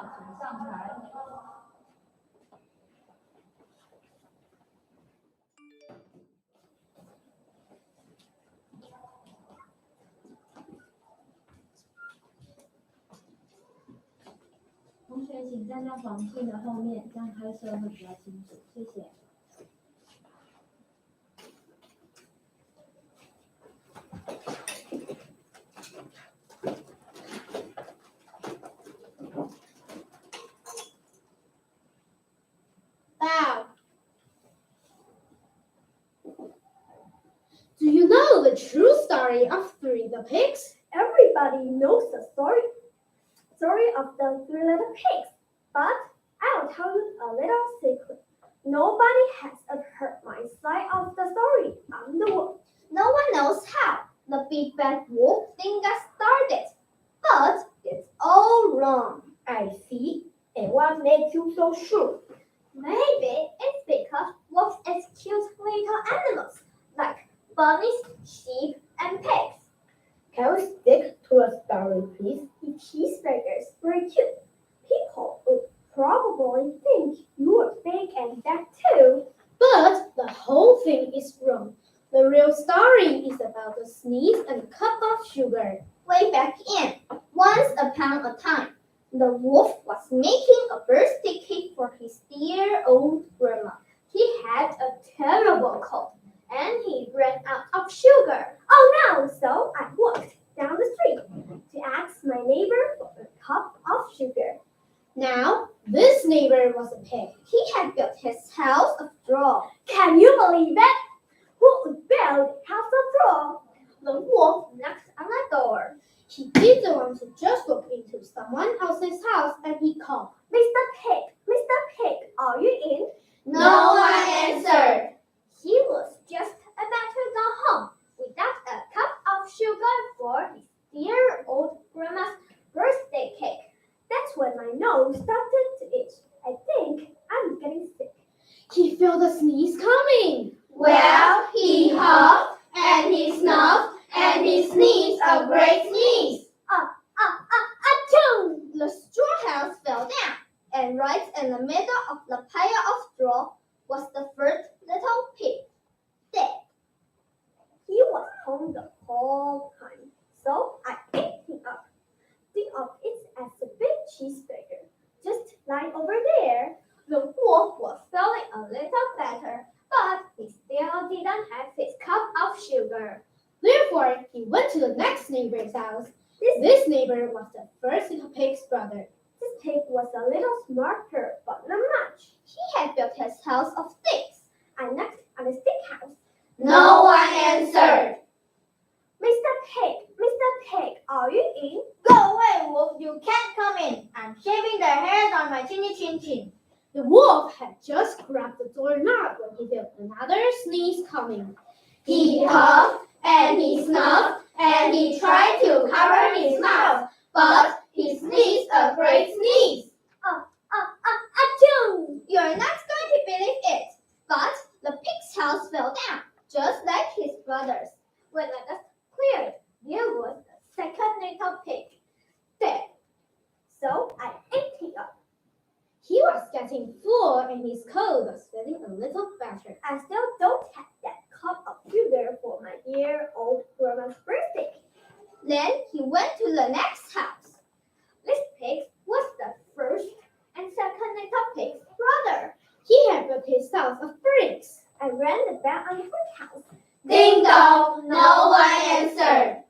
话，请上台。同学请站在黄镜的后面，这样拍摄会比较清楚，谢谢。Bow. Do you know the true story of Three the Pigs? Everybody knows the story of the three little pigs, but I'll tell you a little secret. Nobody has heard my side of the story. I'm the wolf. No one knows how the big bad wolf thing got started, but it's all wrong. I see. And what makes you so sure? Maybe it's because wolves is cute little animals like bunnies, sheep, and pigs. Can we stick to a story, please? The cheeseburgers were cute. People would probably think you were big and bad too. But the whole thing is wrong. The real story is about a sneeze and a cup of sugar. Way back in, once upon a time, the wolf was making a birthday cake for his dear old grandma. He had a terrible cold, and he ran out of sugar. Oh no! So I walked down the street to ask my neighbor for a cup of sugar. Now, this neighbor was a pig. He had built his house of straw. Can you believe it? Who would build a house of straw? The wolf knocked on the door. He didn't want to just walk into someone else's house, and he called, Mr. Pig, are you in? No one answered. He was just about to go home without a cup of sugar for his dear old grandma's birthday cake. That's when my nose started to itch. I think I'm getting sick. He felt the sneeze coming. Well, he huffed, and he snuffed, and he sneezed a great sneeze. Achoo! The straw house fell down, and right in the middle of the pile of straw was the first little pig, dead. He was home the whole time, so I ate him up. Think of it as a big cheeseburger, just lying over there. The wolf was feeling a little better, but he still didn't have his cup of sugar. Therefore, he went to the next neighbor's house. This neighbor was the first little pig's brother. This pig was a little smarter, but not much. He had built his house of sticks. I knocked on the stick house. No one answered. Mr. Pig, are you in? Go away, wolf, you can't come in. I'm shaving the hairs on my chinny chin chin. The wolf had just grabbed the doorknob when he felt another sneeze coming. He huffed, and he snuffed, and he tried to cover his mouth, but he sneezed a great sneeze. Achoo! You're not going to believe it, but the pig's house fell down, just like his brother's. When the dust cleared, there was the second little pig, dead. So I ate him up. He was getting full and his coat was feeling a little better. I still don't have that cup of sugar for my dear old grandma's birthday. Then he went to the next house. This pig was the first and second little pig's brother. He had built his house of bricks. I rang the bell on the brick house. Ding dong, no one answered.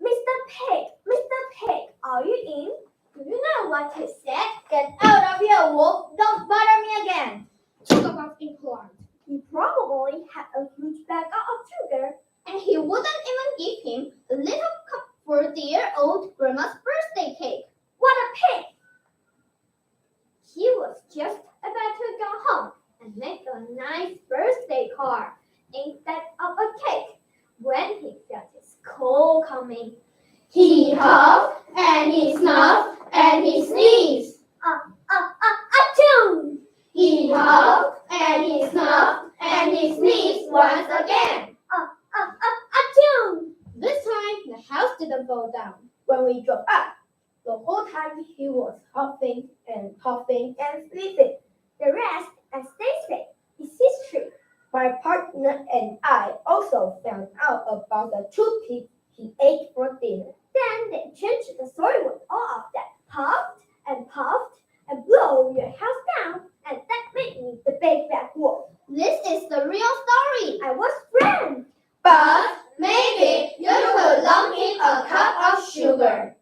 Mr. Pig, are you in? Do you know what he said? Get out of here, wolf. Don't bother me again. Talk about impolite. He probably had a huge bag of sugar. And he wouldn't even give him a little cup for dear old grandma's birthday cake. What a pig! He was just about to go home and make a nice birthday card instead of a cake when he felt his cold coming. He huffed, and he snuffed, and he sneezed. Achoo! He huffed, and he snuffed, and he sneezed once again. Achoo! This time, the house didn't fall down. When we drove up, The whole time he was huffing and puffing and sneezing. The rest, as they say, is history. My partner and I also found out about the toothpick he ate for dinner. Then they changed the story with all of that puffed and blow your house down, and that made me the big bad wolf. This is the real story. I was friend. But maybe you could lump in a cup of sugar.